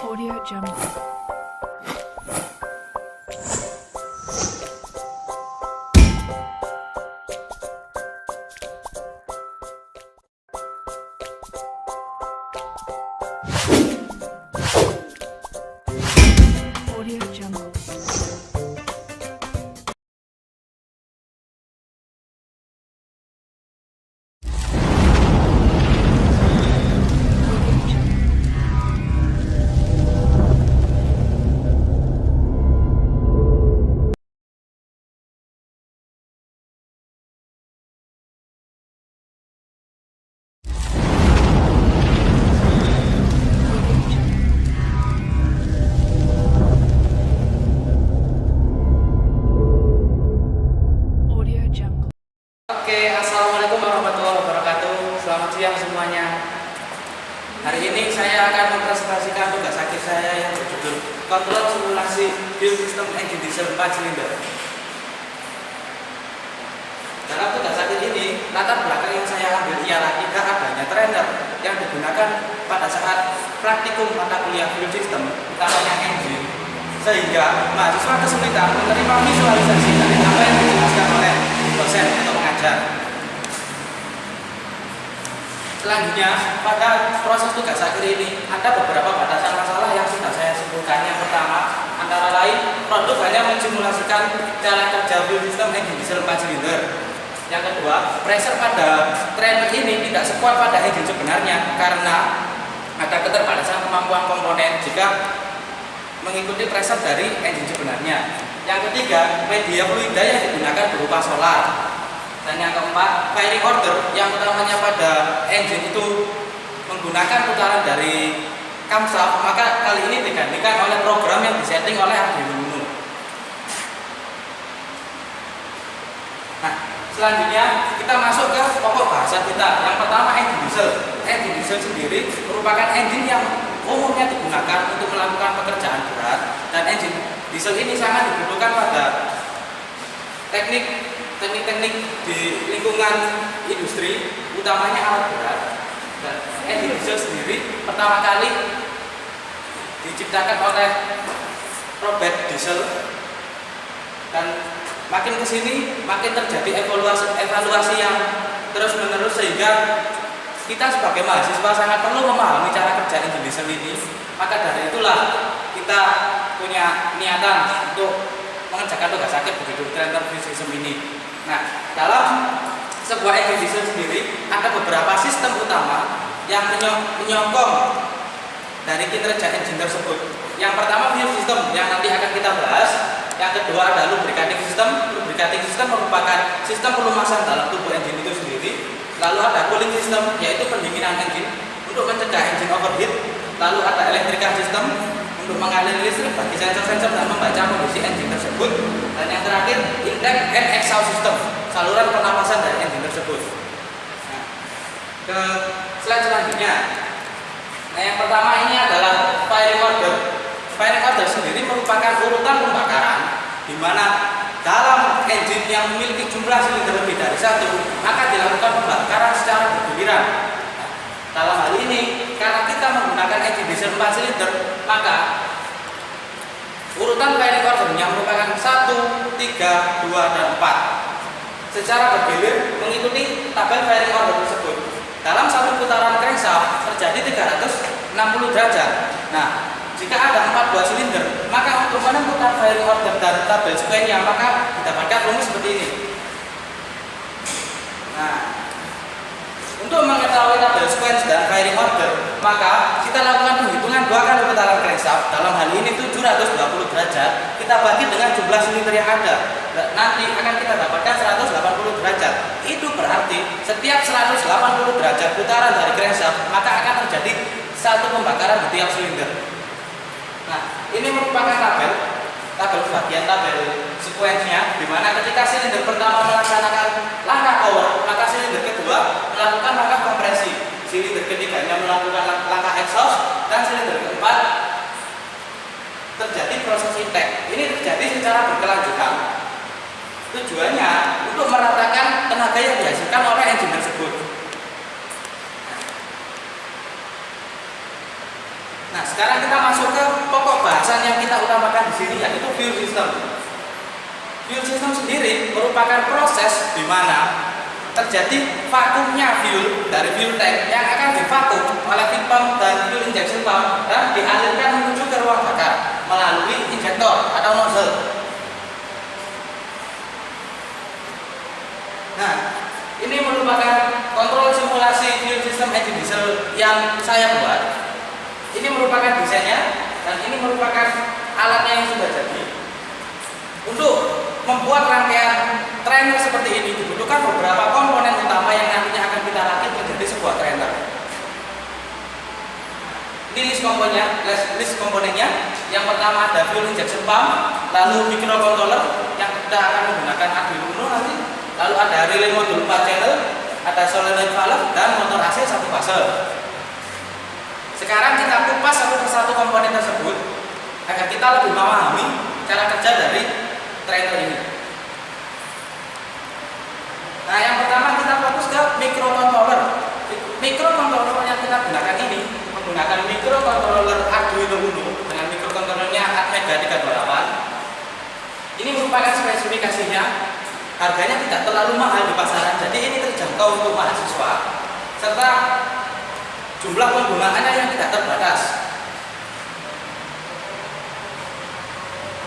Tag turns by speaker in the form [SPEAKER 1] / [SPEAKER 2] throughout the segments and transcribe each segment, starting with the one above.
[SPEAKER 1] Audio Jungle. Audio Jungle. Audio Jungle.
[SPEAKER 2] Oke, assalamualaikum warahmatullahi wabarakatuh. Selamat siang semuanya. Hari ini saya akan mempresentasikan tugas akhir saya yang berjudul Kontrol Simulasi Build System Engine Diesel 4 Silinder. Dalam tugas akhir ini, latar belakang yang saya ambil ialah tidak adanya trainer yang digunakan pada saat praktikum mata kuliah Build System, utamanya engine, sehingga mahasiswa kesulitan menerima visualisasi dari apa yang dijelaskan oleh dosen atau pengajar. Selanjutnya, pada proses tugas akhir ini ada beberapa batasan masalah yang sudah saya sebutkan. Yang pertama, antara lain produk hanya mensimulasikan cara kerja build system engine diesel 4 silinder. Yang kedua, pressure pada trainer ini tidak sekuat pada engine sebenarnya karena ada keterbatasan kemampuan komponen jika mengikuti pressure dari engine sebenarnya. Yang ketiga, media fluida yang digunakan berupa solar. Dan yang keempat, firing order yang utamanya pada engine itu menggunakan putaran dari camshaft, maka kali ini digantikan oleh program yang disetting oleh Arduino Uno. Nah, selanjutnya kita masuk ke pokok bahasan kita. Yang pertama, engine diesel. Engine diesel sendiri merupakan engine yang umumnya digunakan untuk melakukan pekerjaan berat, dan engine diesel ini sangat dibutuhkan pada teknik di lingkungan industri, utamanya alat berat. Dan engine diesel sendiri pertama kali diciptakan oleh Robert Diesel, dan makin kesini makin terjadi evaluasi yang terus menerus, sehingga kita sebagai mahasiswa sangat perlu memahami cara kerja engine diesel ini. Maka dari itulah kita punya niatan untuk mengerjakan tugas akhir begitu trainer build system ini. Nah, dalam sebuah engine diesel sendiri ada beberapa sistem utama yang menyokong dari kinerja engine tersebut. Yang pertama, fuel system yang nanti akan kita bahas. Yang kedua ada lubricating system. Lubricating system merupakan sistem pelumasan dalam tubuh engine itu sendiri. Lalu ada cooling system, yaitu pendinginan engine untuk mencegah engine overheat. Lalu ada electrical system untuk mengalir listrik bagi sensor-sensor dan membaca kondisi engine tersebut. Dan yang terakhir, intake and exhaust system, saluran pernapasan dari engine tersebut. Nah, ke slide selanjutnya. Nah, yang pertama ini adalah firing order. Firing order sendiri merupakan urutan pembakaran di mana dalam engine yang memiliki jumlah silinder lebih dari satu, maka dilakukan pembakaran secara bergiliran. Nah, dalam hal ini, karena kita menggunakan engine diesel 4 silinder, maka urutan firing ordernya merupakan 1, 3, 2, dan 4 secara bergilir mengikuti tabel firing order tersebut. Dalam satu putaran crankshaft terjadi 360 derajat. Nah, jika ada 4 buah silinder, maka untuk menentukan firing order dan tabel sequence-nya, maka didapatkan rumus seperti ini. Nah, untuk mengetahui tabel sequence dan firing order, maka kita lakukan penghitungan 2 kali putaran crankshaft. Dalam hal ini 720 derajat kita bagi dengan jumlah silinder yang ada. Nanti akan kita dapatkan 180 derajat. Itu berarti setiap 180 derajat putaran dari crankshaft, maka akan terjadi satu pembakaran di tiap silinder. Nah, ini merupakan tabel bagian tabel sequence-nya, di mana ketika silinder pertama melaksanakan langkah power, maka silinder kedua melakukan langkah kompresi, silinder ketiganya melakukan langkah exhaust, dan silinder keempat terjadi proses intake. Ini terjadi secara berkelanjutan. Tujuannya untuk meratakan tenaga yang dihasilkan oleh engine tersebut. Nah, sekarang kita masuk ke pokok bahasan yang kita utamakan di sini, yaitu fuel system. Fuel system sendiri merupakan proses di mana terjadi vakumnya fuel dari fuel tank yang akan divakum oleh feed pump dan fuel injection pump dan dialirkan menuju ke ruang bakar melalui injektor atau nozzle. Nah, ini merupakan kontrol simulasi fuel system engine diesel yang saya buat. Ini merupakan desainnya dan ini merupakan alatnya yang sudah jadi. Untuk membuat rangkaian trainer seperti ini dibutuhkan beberapa komponen utama yang nantinya akan kita rakit menjadi sebuah trainer. Ini list komponennya. Yang pertama ada fuel injection pump, lalu microcontroller yang kita akan menggunakan Arduino Uno nanti, lalu ada relay modul 4 channel, ada solenoid valve dan motor AC 1 fase. Sekarang kita kupas satu persatu komponen tersebut agar kita lebih memahami cara kerja dari trainer ini. Nah, yang pertama kita fokus ke microcontroller. Microcontroller yang kita gunakan ini menggunakan microcontroller Arduino Uno dengan microcontrollernya Atmega 328. Ini merupakan spesifikasinya, harganya tidak terlalu mahal di pasaran, jadi ini terjangkau untuk mahasiswa, serta jumlah penggunaannya yang tidak terbatas.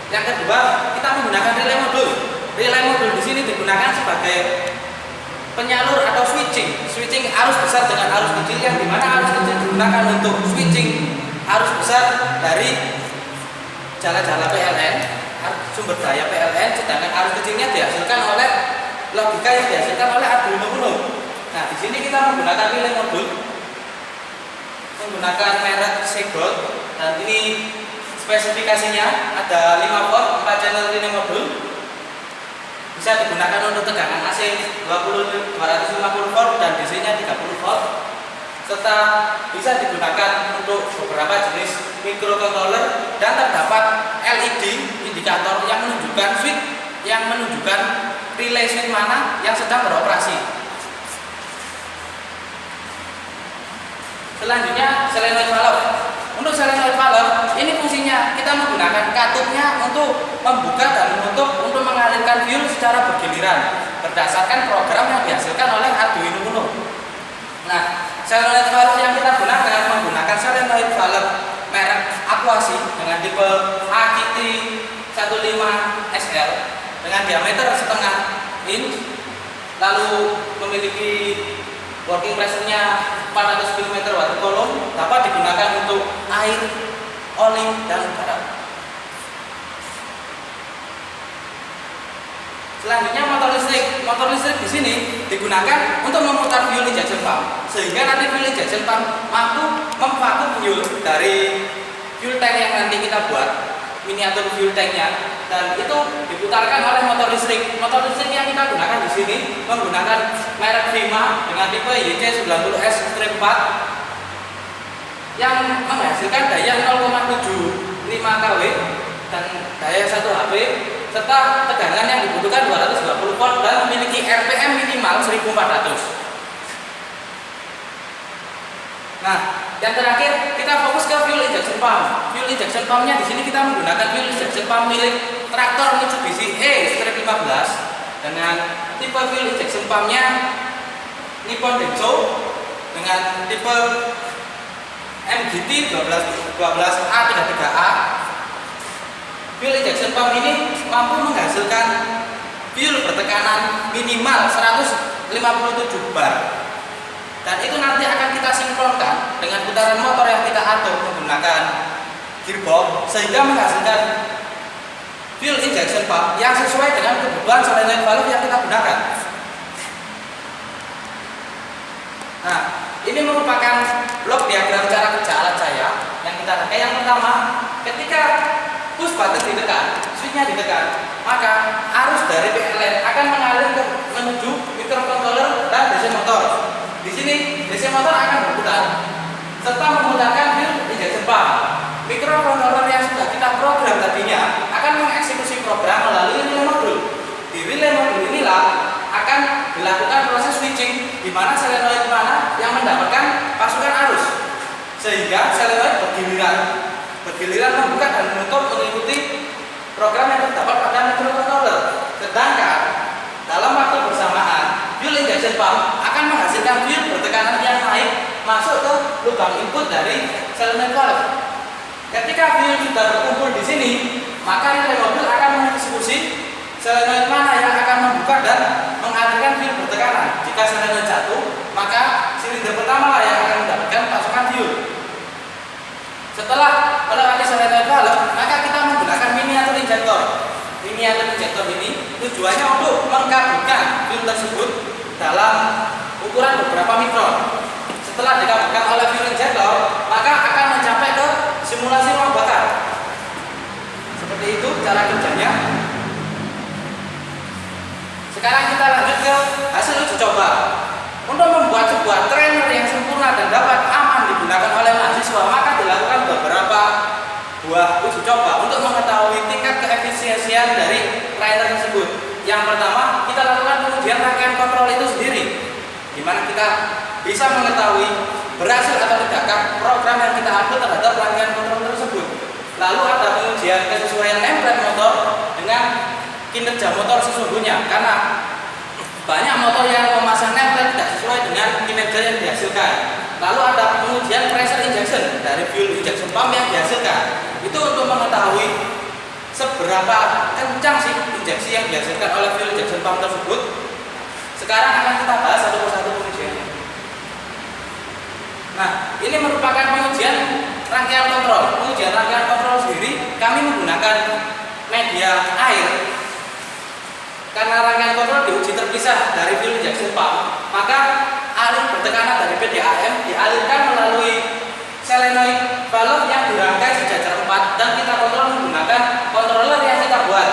[SPEAKER 2] Yang kedua, kita menggunakan relay modul. Relay modul di sini digunakan sebagai penyalur atau switching arus besar dengan arus kecil, yang dimana arus kecil digunakan untuk switching arus besar dari jala-jala PLN, sumber daya PLN, sedangkan arus kecilnya dihasilkan oleh logika yang dihasilkan oleh Arduino Uno. Nah, di sini kita menggunakan relay modul menggunakan merek Segold, dan ini spesifikasinya ada 5 volt 4 channel relay modul, bisa digunakan untuk tegangan AC 250 volt dan DC-nya 30 volt, serta bisa digunakan untuk beberapa jenis microcontroller, dan terdapat LED indikator yang menunjukkan relay switch mana yang sedang beroperasi. Selanjutnya solenoid valve. Untuk solenoid valve ini fungsinya kita menggunakan katupnya untuk membuka dan menutup untuk mengalirkan fuel secara bergiliran berdasarkan program yang dihasilkan oleh Arduino Uno. Nah, solenoid valve yang kita gunakan menggunakan solenoid valve merek Aquasi dengan tipe AKT15SL dengan diameter setengah inch, lalu memiliki working pressure-nya 400 mm watt kolom, dapat digunakan untuk air, oli, dan udara. Selanjutnya motor listrik. Motor listrik di sini digunakan untuk memutar fuel injection pump, sehingga nanti fuel injection pump mampu memvakum fuel dari fuel tank yang nanti kita buat, miniatur fuel tanknya, dan itu diputarkan oleh motor listrik. Motor listrik yang kita gunakan di sini menggunakan merek Vima dengan tipe YC90S-4 yang menghasilkan daya 0,75 kW dan daya 1 HP, serta tegangan yang dibutuhkan 220 volt dan memiliki RPM minimal 1400. Nah, yang terakhir kita fokus ke fuel injection pump. Fuel injection pumpnya di sini kita menggunakan fuel injection pump milik traktor Mitsubishi E-15 dengan tipe fuel injection pumpnya Nippon Denso dengan tipe MGT 12A33A. Fuel injection pump ini mampu menghasilkan fuel bertekanan minimal 157 bar. Dan itu nanti akan kita sinkronkan dengan putaran motor yang kita atur menggunakan gearbox, sehingga menghasilkan fuel injection pump yang sesuai dengan kebutuhan solenoid valve yang kita gunakan. Nah, ini merupakan blok diagram cara kerja alat saya yang kita pakai. Yang pertama, ketika push button ditekan, switchnya ditekan, maka arus dari PLN akan mengalir menuju microcontroller dan DC motor. Di sini DC motor akan berputar serta memutarkan fuel injection pump. Microcontroller yang sudah kita program tadinya akan mengeksekusi program melalui relay modul. Di relay modul inilah akan dilakukan proses switching, di mana solenoid mana yang mendapatkan pasukan arus, sehingga solenoid bergiliran giliran membuka dan menutup mengikuti program yang terdapat pada microcontroller. Sedangkan dalam waktu bersamaan, fuel injection pump akan menghasilkan fuel bertekanan yang naik masuk ke lubang input dari solenoid valve. Ketika fuel sudah berkumpul di sini, maka relay mobil akan mengeksekusi solenoid mana yang akan membuka dan mengalirkan fuel bertekanan. Jika solenoid jatuh, maka silinder pertama lah yang akan mendapatkan pasokan fuel. Setelah melewati solenoid valve, maka kita menggunakan miniatur injektor. Miniatur injektor ini tujuannya untuk mengkabulkan fuel tersebut dalam ukuran beberapa mikron. Setelah dikabulkan oleh fuel injektor, maka akan mencapai ke simulasi ruang bakar. Seperti itu cara kerjanya. Sekarang kita lanjut ke hasil uji coba. Untuk membuat sebuah trainer yang sempurna dan dapat aman digunakan oleh mahasiswa, maka dilakukan beberapa buah uji coba untuk mengetahui tingkat keefisiensian dari trainer tersebut. Yang pertama, kita lakukan pengujian rangkaian kontrol itu sendiri, di mana kita bisa mengetahui berhasil atau tidakkah program yang kita upload terhadap rangkaian kontrol tersebut. Lalu ada pengujian kesesuaian nameplate motor dengan kinerja motor sesungguhnya, karena banyak motor yang memasang nameplate tidak sesuai dengan kinerja yang dihasilkan. Lalu ada pengujian pressure injection dari fuel injection pump yang dihasilkan. Itu untuk mengetahui seberapa kencang sih injeksi yang dihasilkan oleh fuel injection pump tersebut. Sekarang akan kita bahas satu persatu pengujiannya. Nah, ini merupakan pengujian rangkaian kontrol. Pengujian rangkaian kontrol sendiri kami menggunakan media air. Karena rangkaian kontrol diuji terpisah dari fuel injection pump, maka alur bertekanan dari PDAM dialirkan melalui solenoid valve yang dirangkai sejajar 4 dan kita kontrol menggunakan controller yang kita buat.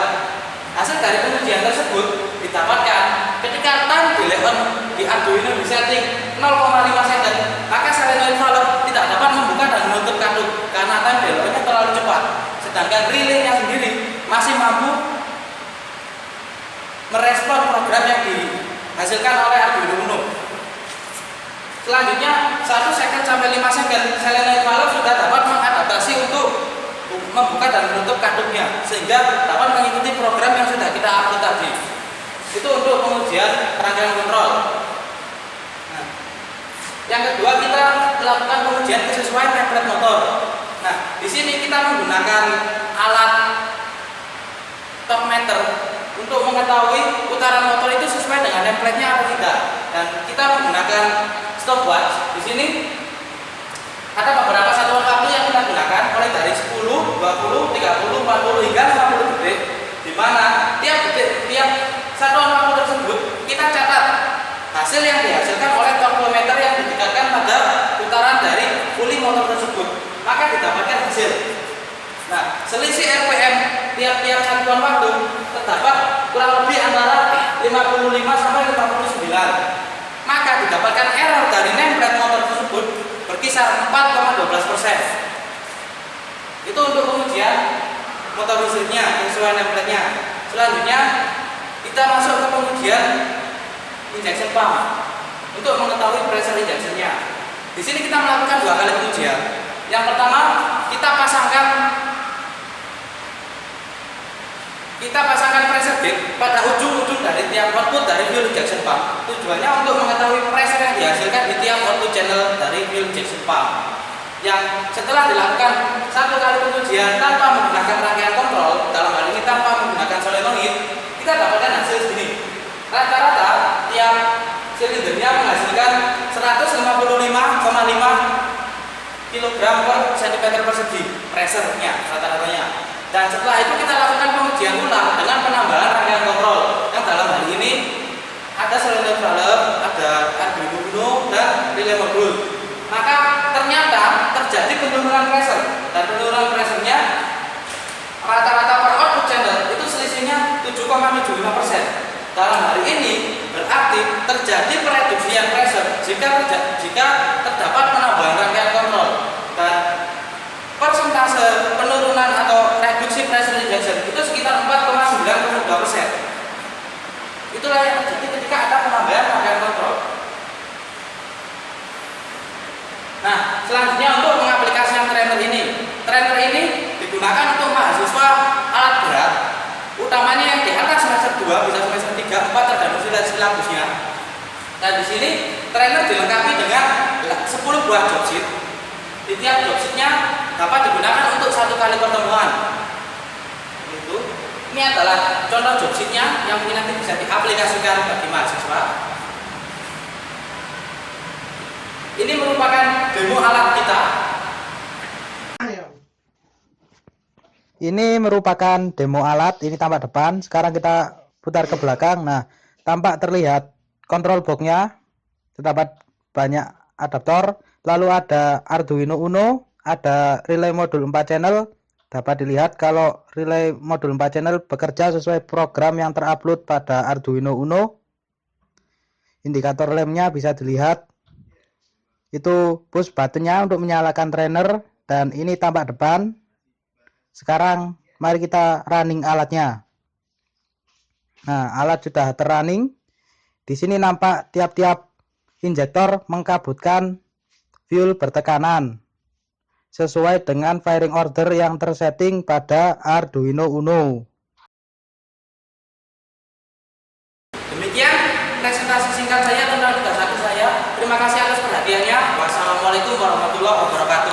[SPEAKER 2] Hasil dari pengujian tersebut didapatkan ketika time delay on di Arduino disetting 0,5 second, maka solenoid valve tidak dapat membuka dan menutup katup karena time delay-nya terlalu cepat. Sedangkan relaynya sendiri masih mampu merespon program yang dihasilkan oleh Arduino Uno. Selanjutnya 1 second sampai 5 second solenoid valve sudah dapat mengadaptasi untuk membuka dan menutup kaduknya sehingga dapat mengikuti program yang sudah kita upload tadi. Itu untuk pengujian rangkaian kontrol. Nah, yang kedua kita melakukan pengujian kesesuaian nameplate motor. Nah, di sini kita menggunakan alat torque meter untuk mengetahui putaran motor itu sesuai dengan nameplate-nya atau tidak. Dan kita menggunakan stopwatch. Di sini ada beberapa satuan waktu yang kita gunakan, mulai dari 10, 20, 30, 40 hingga 50 detik, di mana tiap detik, tiap satuan waktu tersebut kita catat hasil yang dihasilkan oleh torquemeter yang ditingkatkan pada putaran dari puli motor tersebut, maka didapatkan hasil. Nah, selisih RPM tiap-tiap satuan waktu terdapat kurang lebih antara 55 sampai 59. Maka didapatkan error dari nameplate motor tersebut berkisar 4,12%. Itu untuk pengujian motor listriknya, kesesuaian nameplate-nya. Selanjutnya kita masuk ke pengujian injection pump untuk mengetahui pressure injection-nya. Di sini kita melakukan 2 kali pengujian. Yang pertama, kita pasangkan pressure gauge pada ujung-ujung dari tiap output dari fuel injection pump. Tujuannya untuk mengetahui pressure yang dihasilkan di tiap output channel dari fuel injection pump. Yang setelah dilakukan 1 kali pengujian tanpa menggunakan rangkaian kontrol, dalam hal ini tanpa menggunakan solenoid, kita dapatkan hasil segini. Rata-rata tiap silindernya menghasilkan 155,5 kg per cm persegi pressure-nya rata-ratanya. Dan setelah itu kita lakukan pengujian ulang dengan penambahan rangkaian kontrol yang dalam hal ini ada solenoid valve, ada Arduino Uno dan relay modul. Maka ternyata terjadi penurunan pressure, dan penurunan pressure-nya rata-rata per output channel itu selisihnya 7,75%. Dalam hal ini berarti terjadi pereduksian pressure jika terdapat penambahan rangkaian kontrol, dan persentase penurunan atau reduksi pressure injection itu sekitar 4,92%. Itulah yang terjadi ketika ada penambahan rangkaian kontrol. Nah, selanjutnya untuk mengaplikasikan trainer ini semester 2, bisa semester 3, 4 tergantung silabusnya. Nah, di sini trainer dilengkapi dengan 10 buah job sheet. Di tiap job sheetnya dapat digunakan untuk 1 kali pertemuan. Itu. Ini adalah contoh job sheetnya yang mungkin nanti bisa diaplikasikan bagi mahasiswa. Ini merupakan demo alat kita.
[SPEAKER 3] Ini merupakan demo alat, ini tampak depan. Sekarang kita putar ke belakang. Nah, tampak terlihat control box-nya. Terdapat banyak adaptor. Lalu ada Arduino Uno, ada relay modul 4 channel. Dapat dilihat kalau relay modul 4 channel bekerja sesuai program yang terupload pada Arduino Uno. Indikator lemnya bisa dilihat. Itu push buttonnya untuk menyalakan trainer. Dan ini tampak depan. Sekarang mari kita running alatnya. Nah, alat sudah terrunning. Di sini nampak tiap-tiap injektor mengkabutkan fuel bertekanan sesuai dengan firing order yang tersetting pada Arduino Uno.
[SPEAKER 2] Demikian presentasi singkat saya tentang tugas satu saya. Terima kasih atas perhatiannya. Wassalamualaikum warahmatullahi wabarakatuh.